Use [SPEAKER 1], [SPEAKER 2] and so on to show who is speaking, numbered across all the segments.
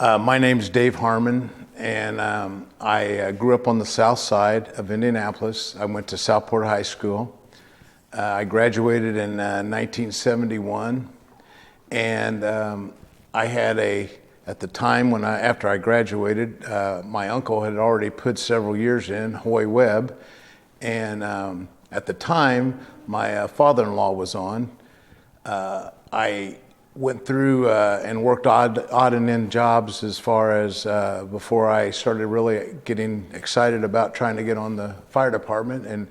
[SPEAKER 1] My name's Dave Harman, and I grew up on the south side of Indianapolis. I went to Southport High School. I graduated in 1971, and I had at the time after I graduated, my uncle had already put several years in, Hoy Webb, and at the time, my father-in-law was on. I went through and worked odd and end jobs as far as before I started really getting excited about trying to get on the fire department. And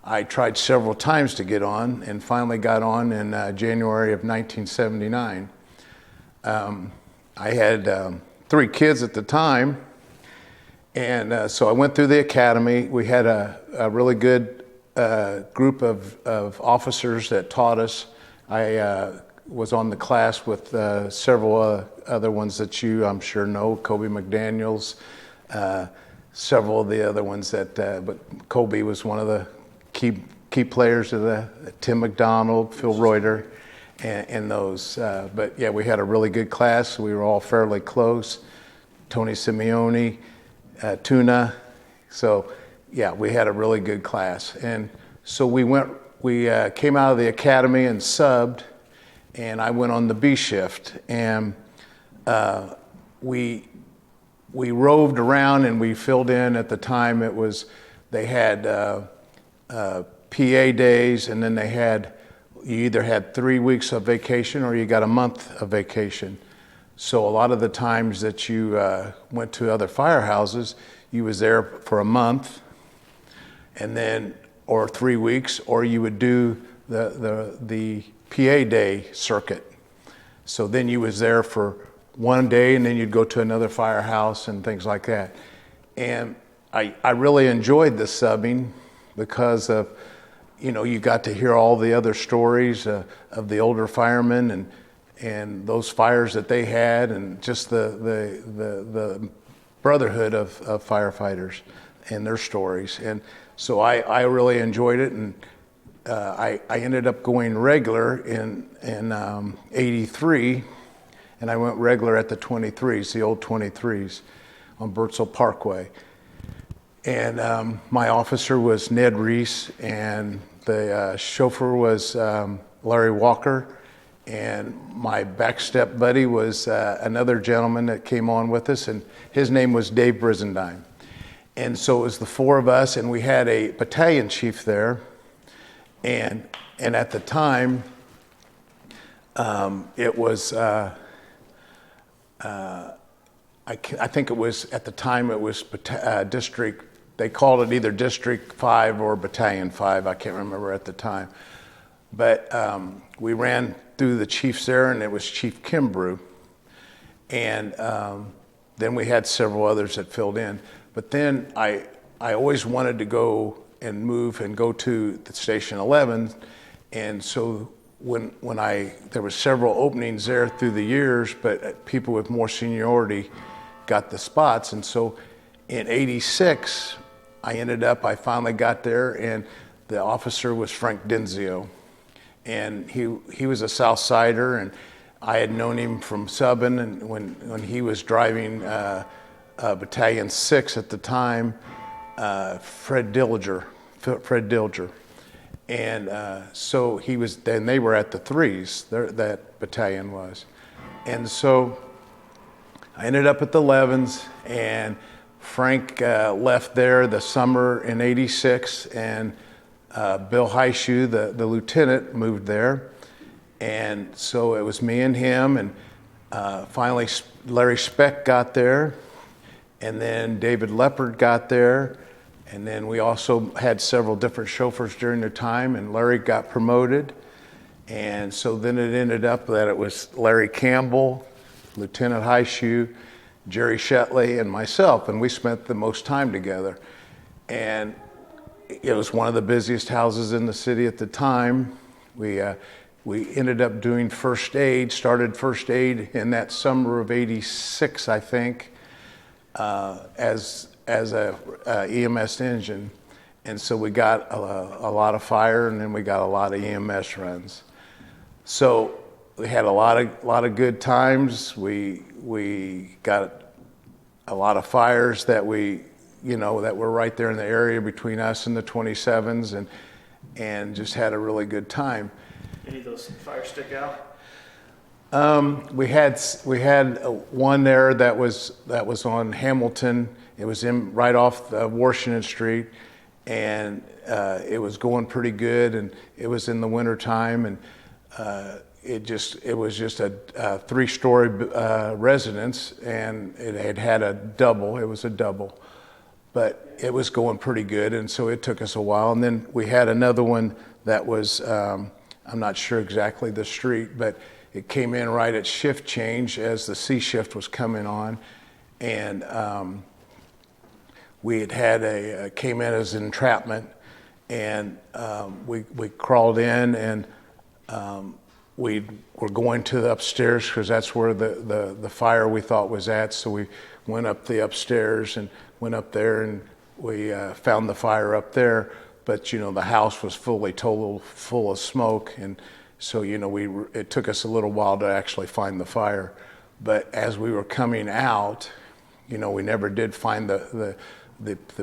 [SPEAKER 1] I tried several times to get on and finally got on in January of 1979. I had 3 kids at the time, and so I went through the academy. We had a really good group of officers that taught us. I was on the class with several other ones that I'm sure know, Kobe McDaniels, several of the other ones but Kobe was one of the key players of Tim McDonald, Phil Reuter, and those. But yeah, we had a really good class. We were all fairly close. Tony Simeone, Tuna. So yeah, we had a really good class. And so we came out of the academy and subbed, and I went on the B shift, and we roved around and we filled in. At the time, they had PA days, and then you either had 3 weeks of vacation or you got a month of vacation. So a lot of the times that you went to other firehouses, you was there for a month, and then or 3 weeks, or you would do the PA day circuit. So then you was there for 1 day, and then you'd go to another firehouse and things like that. And I really enjoyed the subbing because of, you got to hear all the other stories of the older firemen and those fires that they had, and just the brotherhood of firefighters and their stories. And so I really enjoyed it, and I ended up going regular in 83, and I went regular at the 23s, the old 23s on Bertzel Parkway. And my officer was Ned Reese, and the chauffeur was Larry Walker, and my backstep buddy was another gentleman that came on with us, and his name was Dave Brizendine. And so it was the 4 of us, and we had a battalion chief there. And at the time, it was, I think it was, at the time it was district, they called it either District 5 or Battalion 5, I can't remember at the time. But we ran through the chiefs there, and it was Chief Kimbrough. And then we had several others that filled in. But then I always wanted to go and move and go to the Station 11, and so when there were several openings there through the years, but people with more seniority got the spots, and so in '86 I finally got there, and the officer was Frank Denzio, and he was a South Sider, and I had known him from subbing, and when he was driving Battalion 6 at the time, Fred Dilger, and so he was. Then they were at the 3s. That battalion was, and so I ended up at the 11s. And Frank left there the summer in '86, and Bill Highshoe, the lieutenant, moved there, and so it was me and him. And finally, Larry Speck got there, and then David Leopard got there. And then we also had several different chauffeurs during the time, and Larry got promoted. And so then it ended up that it was Larry Campbell, Lieutenant Highshoe, Jerry Shetley, and myself, and we spent the most time together. And it was one of the busiest houses in the city at the time. We ended up doing first aid, started first aid in that summer of '86, I think, as a EMS engine. And so we got a lot of fire, and then we got a lot of EMS runs. So we had a lot of good times. We got a lot of fires that that were right there in the area between us and the 27s, and just had a really good time.
[SPEAKER 2] Any of those fires stick out?
[SPEAKER 1] We had one there that was on Hamilton. It was right off Washington Street, and it was going pretty good, and it was in the wintertime, and it was just a 3-story residence, and it had a double. It was a double, but it was going pretty good, and so it took us a while. And then we had another one that was I'm not sure exactly the street, but it came in right at shift change as the C shift was coming on, and we had came in as entrapment, and we crawled in, and we were going to the upstairs because that's where the fire we thought was at. So we went up the upstairs and went up there, and we found the fire up there. But the house was full of smoke, and so it took us a little while to actually find the fire. But as we were coming out, we never did find the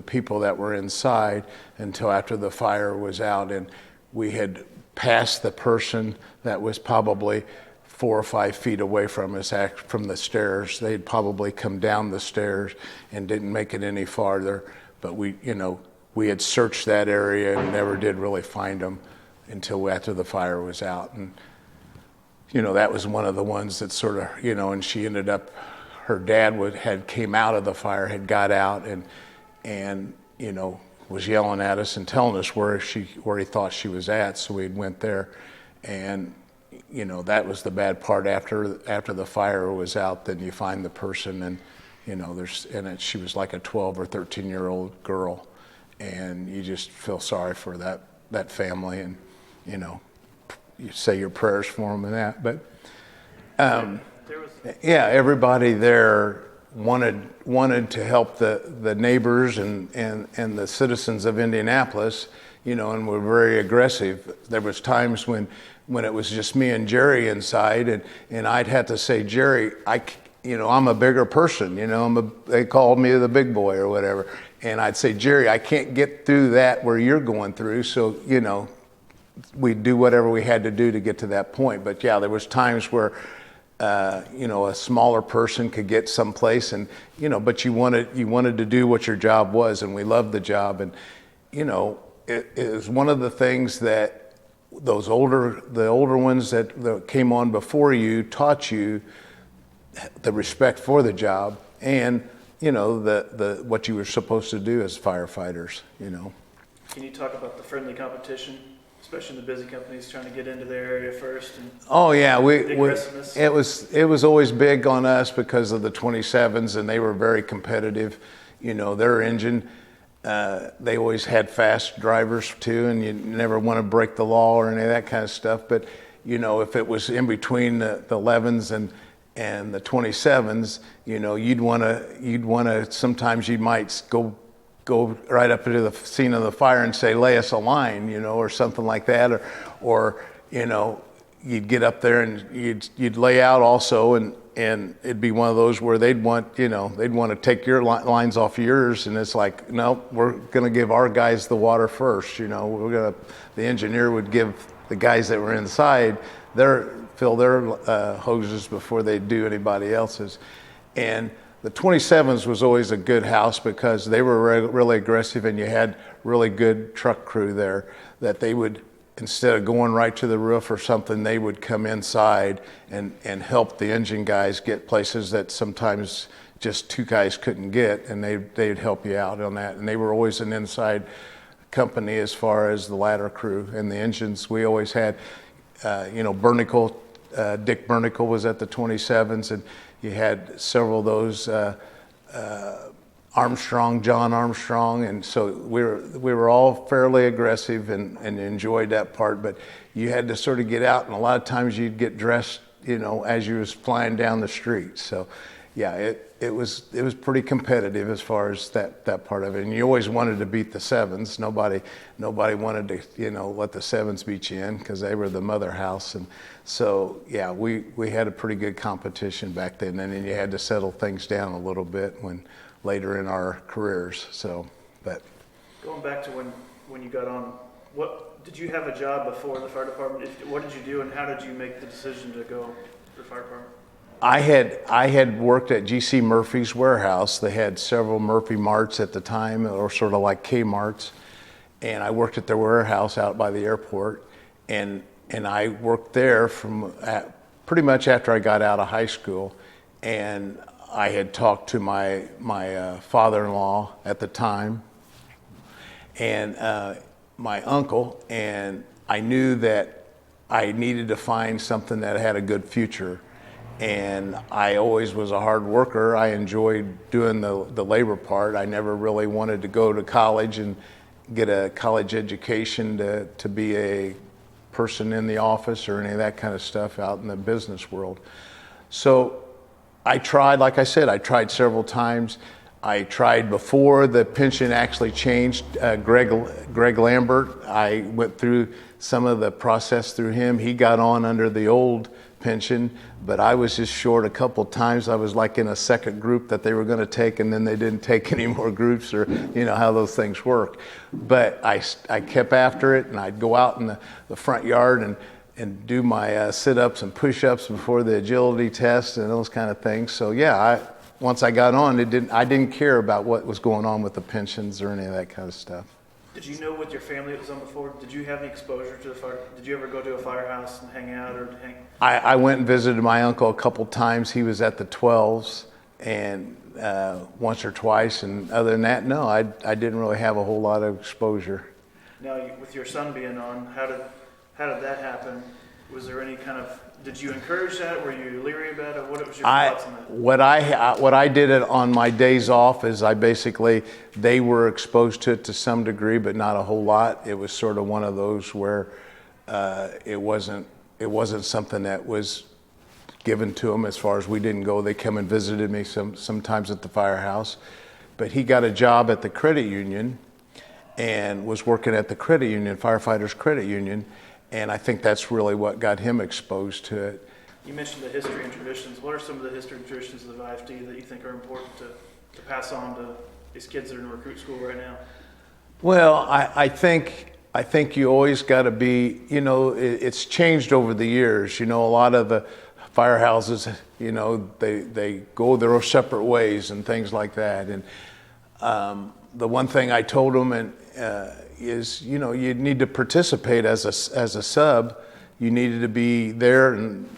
[SPEAKER 1] people that were inside until after the fire was out, and we had passed the person that was probably 4 or 5 feet away from us from the stairs. They'd probably come down the stairs and didn't make it any farther. But we had searched that area and never did really find them until after the fire was out. And that was one of the ones that sort of and she ended up, her dad had came out of the fire, had got out, and was yelling at us and telling us where he thought she was at. So we went there, and that was the bad part. After the fire was out, then you find the person, and she was like a 12 or 13-year-old girl, and you just feel sorry for that family, and you say your prayers for them and that. But everybody there wanted to help the neighbors and the citizens of Indianapolis, and were very aggressive. There was times when it was just me and Jerry inside, and I'd have to say, Jerry, I'm a bigger person, they called me the big boy or whatever, and I'd say, Jerry, I can't get through that where you're going through, so we'd do whatever we had to do to get to that point. But yeah, there was times where a smaller person could get someplace, and but you wanted to do what your job was, and we loved the job. And it is one of the things that the older ones that came on before you taught you, the respect for the job, and the what you were supposed to do as firefighters.
[SPEAKER 2] Can you talk about the friendly competition, especially in the busy companies trying to get into their area first?
[SPEAKER 1] Oh yeah, it was always big on us because of the 27s, and they were very competitive. Their engine, they always had fast drivers too, and you never want to break the law or any of that kind of stuff. But if it was in between the 11s and the 27s, you'd want to. Sometimes you might go right up into the scene of the fire and say, lay us a line, or something like that, or you'd get up there and you'd lay out also, and it'd be one of those where they'd want to take your lines off yours, and it's like, no, we're going to give our guys the water first. The engineer would give the guys that were inside fill their hoses before they do anybody else's. And the 27s was always a good house because they were really aggressive, and you had really good truck crew there that they would, instead of going right to the roof or something, they would come inside and help the engine guys get places that sometimes just 2 guys couldn't get, and they'd help you out on that. And they were always an inside company as far as the ladder crew and the engines. We always had, Bernicle, Dick Bernicle was at the 27s, and you had several of those, John Armstrong, and so we were all fairly aggressive and enjoyed that part. But you had to sort of get out, and a lot of times you'd get dressed, as you was flying down the street. So, yeah, it was pretty competitive as far as that part of it. And you always wanted to beat the sevens. Nobody wanted to, let the sevens beat you in because they were the mother house. And so, yeah, we had a pretty good competition back then. And then you had to settle things down a little bit later in our careers. So, but
[SPEAKER 2] going back to when you got on, what did you have a job before the fire department? What did you do, and how did you make the decision to go to the fire department?
[SPEAKER 1] I had worked at G.C. Murphy's warehouse. They had several Murphy Marts at the time, or sort of like K-Marts, and I worked at their warehouse out by the airport, and I worked there pretty much after I got out of high school, and I had talked to my father-in-law at the time, and my uncle, and I knew that I needed to find something that had a good future. And I always was a hard worker. I enjoyed doing the labor part. I never really wanted to go to college and get a college education to be a person in the office or any of that kind of stuff out in the business world. So I tried, like I said, I tried several times. I tried before the pension actually changed. Greg Lambert, I went through some of the process through him. He got on under the old pension, but I was just short a couple times. I was like in a second group that they were going to take, and then they didn't take any more groups, or how those things work. But I kept after it, and I'd go out in the front yard and do my sit-ups and push-ups before the agility test and those kind of things. So yeah, once I got on, I didn't care about what was going on with the pensions or any of that kind of stuff.
[SPEAKER 2] Did you know with your family that was on before? Did you have any exposure to the fire? Did you ever go to a firehouse and hang out or hang?
[SPEAKER 1] I went and visited my uncle a couple times. He was at the 12s, and once or twice. And other than that, no, I didn't really have a whole lot of exposure.
[SPEAKER 2] Now, with your son being on, how did that happen? Was there any kind of? Did you encourage that? Were you leery about it? What was your thoughts on that?
[SPEAKER 1] What I did on my days off is they were exposed to it to some degree, but not a whole lot. It was sort of one of those where it wasn't something that was given to them as far as we didn't go. They come and visited me sometimes at the firehouse, but he got a job at the credit union and was working at the credit union, firefighters credit union. And I think that's really what got him exposed to it.
[SPEAKER 2] You mentioned the history and traditions. What are some of the history and traditions of the IFD that you think are important to pass on to these kids that are in recruit school right now?
[SPEAKER 1] Well, I think you always got to be, it's changed over the years. A lot of the firehouses, they go their own separate ways and things like that. And the one thing I told them is, you need to participate as a sub. You needed to be there, and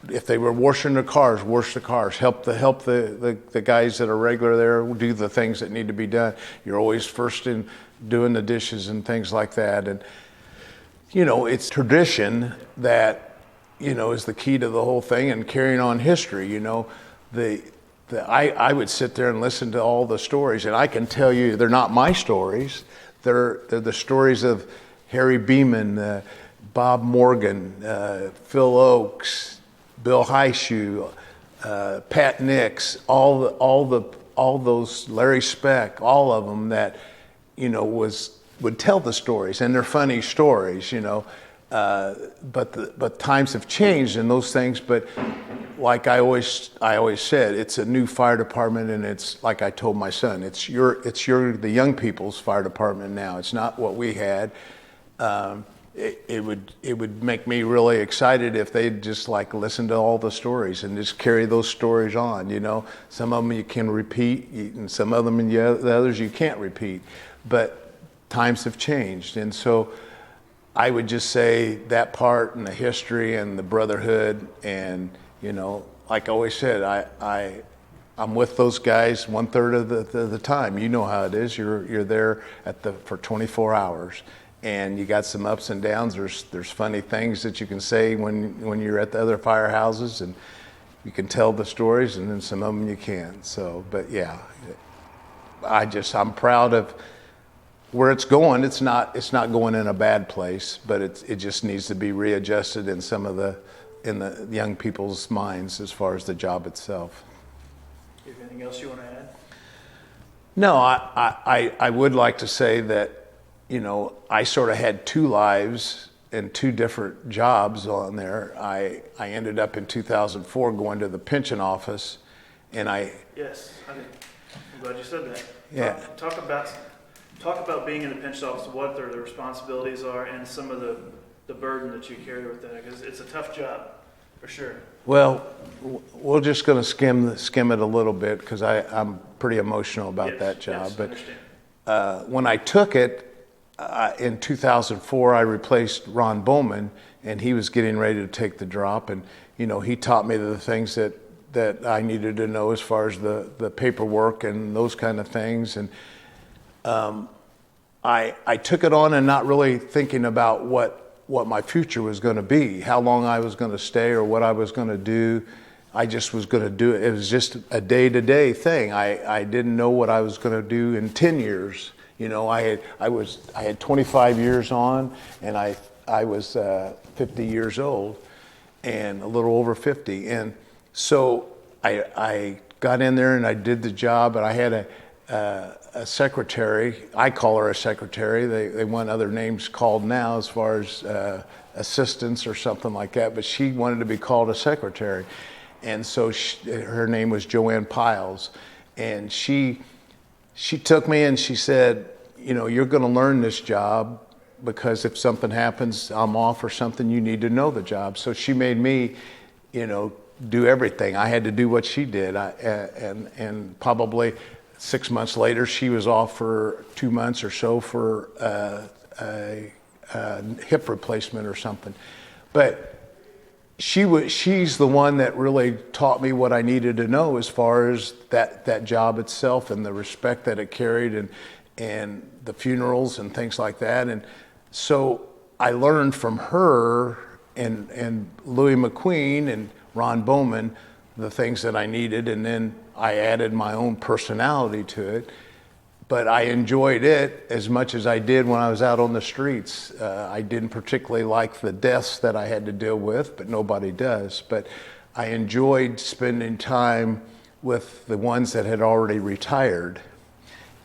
[SPEAKER 1] if they were washing the cars, wash the cars. Help the guys that are regular there do the things that need to be done. You're always first in doing the dishes and things like that. And it's tradition that is the key to the whole thing, and carrying on history. I would sit there and listen to all the stories, and I can tell you they're not my stories. They're the stories of Harry Beeman, Bob Morgan, Phil Oakes, Bill Highshoe, Pat Nix, all those, Larry Speck, all of them that would tell the stories, and they're funny stories, but times have changed in those things. But like I always said, it's a new fire department, and it's like I told my son, it's the young people's fire department now. It's not what we had. It would make me really excited if they'd just listen to all the stories and just carry those stories on. Some of them you can repeat, and some of them, and the others you can't repeat. But times have changed, and so I would just say that part, and the history and the brotherhood, and like I always said, I'm with those guys 1/3 of the time. You know how it is. You're there for 24 hours, and you got some ups and downs. There's funny things that you can say when you're at the other firehouses, and you can tell the stories, and then some of them you can't. So, but yeah, I'm proud of where it's going. It's not going in a bad place, but it just needs to be readjusted in the young people's minds as far as the job itself.
[SPEAKER 2] You have anything else you want to add?
[SPEAKER 1] No, I would like to say that, I sort of had two lives and two different jobs on there. I ended up in 2004 going to the pension office, and
[SPEAKER 2] Yes, I'm glad you said that.
[SPEAKER 1] Yeah.
[SPEAKER 2] Talk about being in the pension office, what the responsibilities are, and some of the burden that you carry with that, because it's a tough job, for sure.
[SPEAKER 1] Well, we're just going to skim it a little bit because I'm pretty emotional about that job.
[SPEAKER 2] Yes, I understand.
[SPEAKER 1] But when I took it in 2004, I replaced Ron Bowman, and he was getting ready to take the drop. And he taught me the things that I needed to know as far as the paperwork and those kind of things. And I took it on and not really thinking about what my future was going to be, how long I was going to stay or what I was going to do. I just was going to do it. It was just a day-to-day thing. I didn't know what I was going to do in 10 years. I had 25 years on, and I was 50 years old and a little over 50. And so I got in there and I did the job, and I had a secretary. I call her a secretary. They want other names called now as far as assistants or something like that, but she wanted to be called a secretary. And so her name was Joanne Piles. And she took me and she said, you're going to learn this job because if something happens, I'm off or something, you need to know the job. So she made me, do everything. I had to do what she did. And probably 6 months later, she was off for 2 months or so for a hip replacement or something. But she's the one that really taught me what I needed to know as far as that job itself and the respect that it carried and the funerals and things like that. And so I learned from her and Louis McQueen and Ron Bowman the things that I needed, and then I added my own personality to it. But I enjoyed it as much as I did when I was out on the streets. I didn't particularly like the deaths that I had to deal with, but nobody does. But I enjoyed spending time with the ones that had already retired.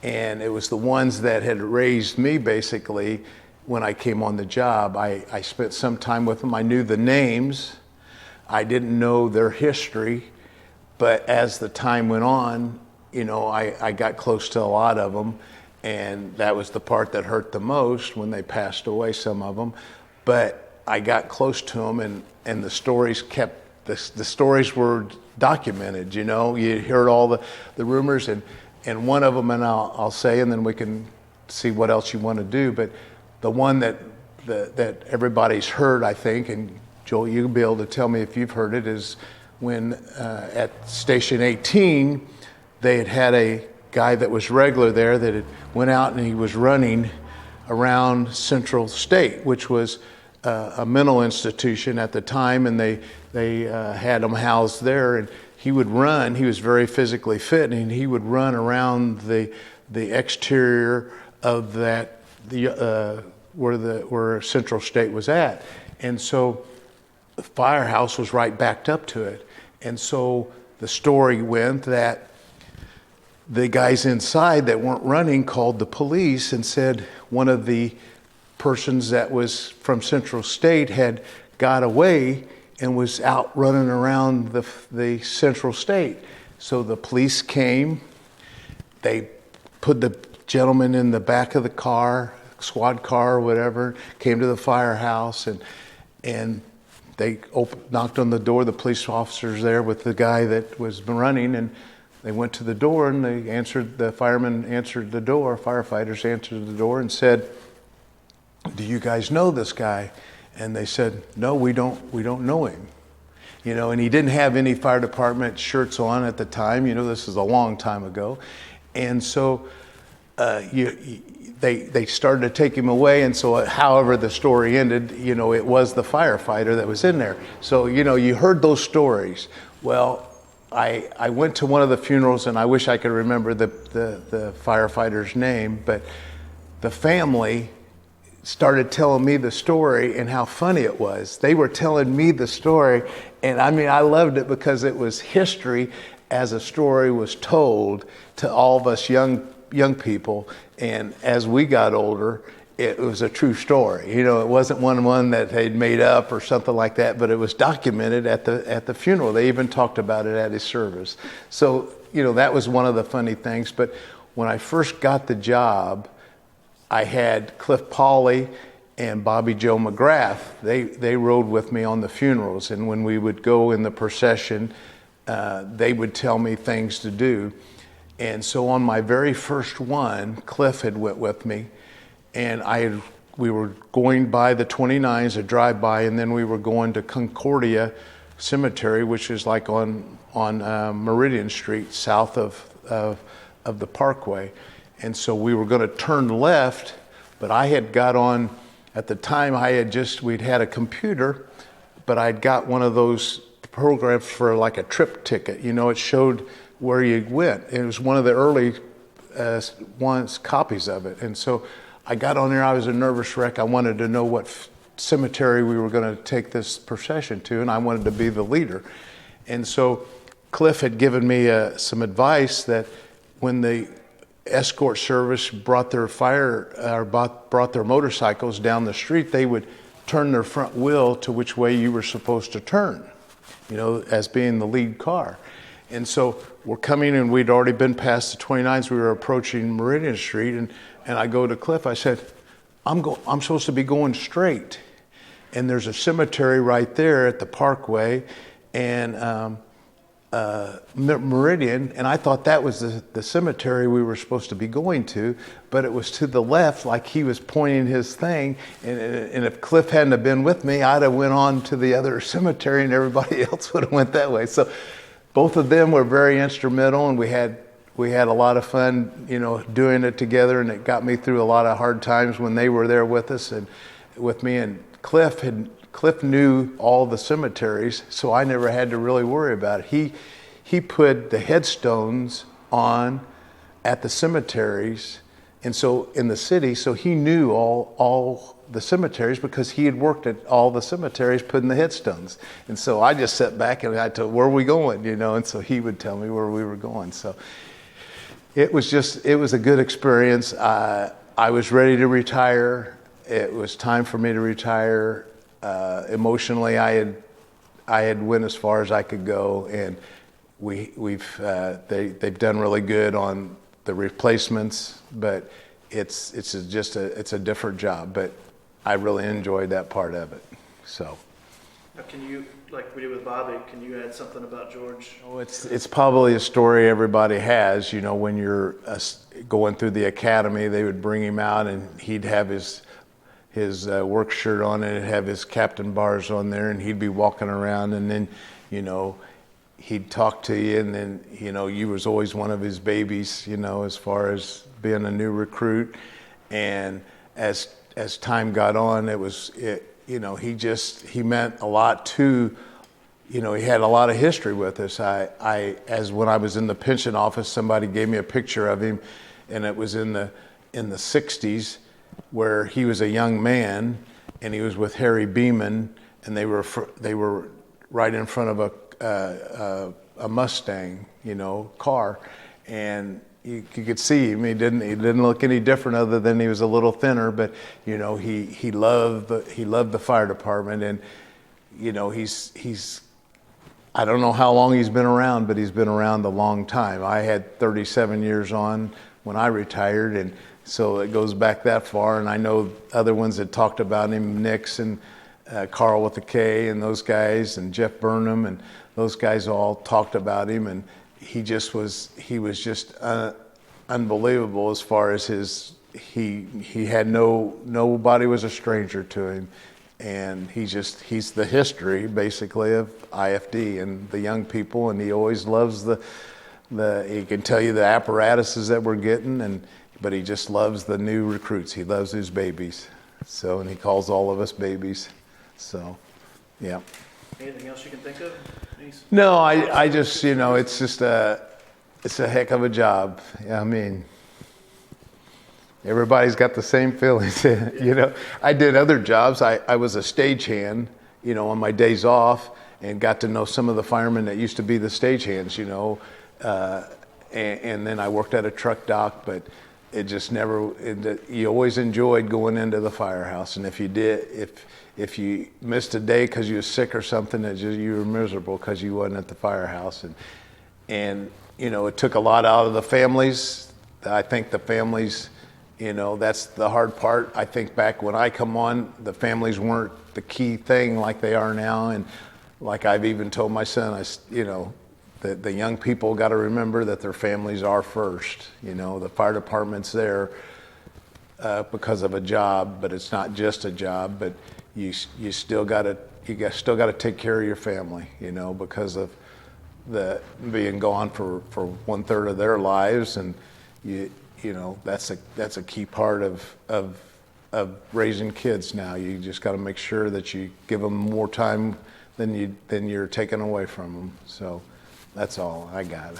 [SPEAKER 1] And it was the ones that had raised me basically when I came on the job. I spent some time with them. I knew the names. I didn't know their history. But as the time went on, I got close to a lot of them, and that was the part that hurt the most when they passed away, some of them. But I got close to them, and the stories the stories were documented. You heard all the rumors, and one of them, and I'll say, and then we can see what else you want to do. But the one that everybody's heard, I think, and Joel, you'll be able to tell me if you've heard it, is when at Station 18, they had a guy that was regular there that had went out and he was running around Central State, which was a mental institution at the time, and they had him housed there. And he would run. He was very physically fit, and he would run around the exterior of that where Central State was at. And so the firehouse was right backed up to it. And so the story went that the guys inside that weren't running called the police and said one of the persons that was from Central State had got away and was out running around the Central State. So the police came, they put the gentleman in the back of the car, squad car or whatever, came to the firehouse, and they knocked on the door, the police officers there with the guy that was running, and they went to the door and the firemen answered the door, firefighters answered the door and said, "Do you guys know this guy?" And they said, "No, we don't know him." And he didn't have any fire department shirts on at the time. This is a long time ago. And so they started to take him away. And so however the story ended, it was the firefighter that was in there. So, you heard those stories. Well, I went to one of the funerals, and I wish I could remember the firefighter's name, but the family started telling me the story and how funny it was. They were telling me the story, and I loved it because it was history as a story was told to all of us young people. And as we got older, it was a true story. It wasn't one that they'd made up or something like that, but it was documented at the funeral. They even talked about it at his service. So, that was one of the funny things. But when I first got the job, I had Cliff Pauley and Bobby Joe McGrath. They rode with me on the funerals, and when we would go in the procession, they would tell me things to do. And so on my very first one, Cliff had went with me, and we were going by the 29s, a drive-by, and then we were going to Concordia Cemetery, which is like on Meridian Street, south of the Parkway. And so we were going to turn left, but I had got on, at the time we'd had a computer, but I'd got one of those programs for like a trip ticket. It showed where you went. It was one of the early copies of it. And so I got on there, I was a nervous wreck. I wanted to know what cemetery we were going to take this procession to, and I wanted to be the leader. And so Cliff had given me some advice that when the escort service brought their brought their motorcycles down the street, they would turn their front wheel to which way you were supposed to turn, as being the lead car. And so we're coming, and we'd already been past the 29s. We were approaching Meridian Street, and I go to Cliff. I said, I'm supposed to be going straight, and there's a cemetery right there at the Parkway, and Meridian, and I thought that was the cemetery we were supposed to be going to, but it was to the left, like he was pointing his thing, and if Cliff hadn't have been with me, I'd have went on to the other cemetery, and everybody else would have went that way. So both of them were very instrumental, and we had a lot of fun, doing it together, and it got me through a lot of hard times when they were there with us and with me. And Cliff knew all the cemeteries, so I never had to really worry about it. He put the headstones on at the cemeteries, and so in the city, so he knew all the cemeteries because he had worked at all the cemeteries putting the headstones. And so I just sat back and I told, where are we going? And so he would tell me where we were going. So it was a good experience. I was ready to retire. It was time for me to retire. Emotionally, I had went as far as I could go, and they've done really good on the replacements, but it's a different job. But I really enjoyed that part of it. So.
[SPEAKER 2] Now, can you, like we did with Bobby, can you add something about George?
[SPEAKER 1] Oh, it's probably a story everybody has. When you're going through the academy, they would bring him out, and he'd have his work shirt on, and it'd have his captain bars on there, and he'd be walking around, and then, he'd talk to you, and then, you was always one of his babies, as far as being a new recruit. And as time got on, he meant a lot to, he had a lot of history with us. As when I was in the pension office, somebody gave me a picture of him, and it was in the 60s, where he was a young man, and he was with Harry Beeman, and they were right in front of a Mustang, car, and you could see him. He didn't look any different other than he was a little thinner, but he loved the fire department, and he's I don't know how long he's been around, but he's been around a long time. I had 37 years on when I retired, and so it goes back that far. And I know other ones that talked about him, Nix and Carl with a K, and those guys, and Jeff Burnham, and those guys all talked about him. And he was just unbelievable as far as he had nobody was a stranger to him. And he's the history basically of IFD and the young people, and he always loves he can tell you the apparatuses that we're getting, but he just loves the new recruits. He loves his babies. So, and he calls all of us babies. So, yeah.
[SPEAKER 2] Anything else you can think of?
[SPEAKER 1] No, I just, it's a heck of a job. I mean, everybody's got the same feelings. I did other jobs. I was a stagehand, on my days off, and got to know some of the firemen that used to be the stagehands, and then I worked at a truck dock, but it just never, you always enjoyed going into the firehouse. And if you missed a day because you were sick or something, you were miserable because you wasn't at the firehouse. And it took a lot out of the families. I think the families, that's the hard part. I think back when I come on, the families weren't the key thing like they are now. And like I've even told my son, the young people got to remember that their families are first. The fire department's there because of a job, but it's not just a job. But you still got to take care of your family, because of the being gone for 1/3 of their lives, and that's a key part of raising kids now. You just got to make sure that you give them more time than you're taking away from them. So that's all I got.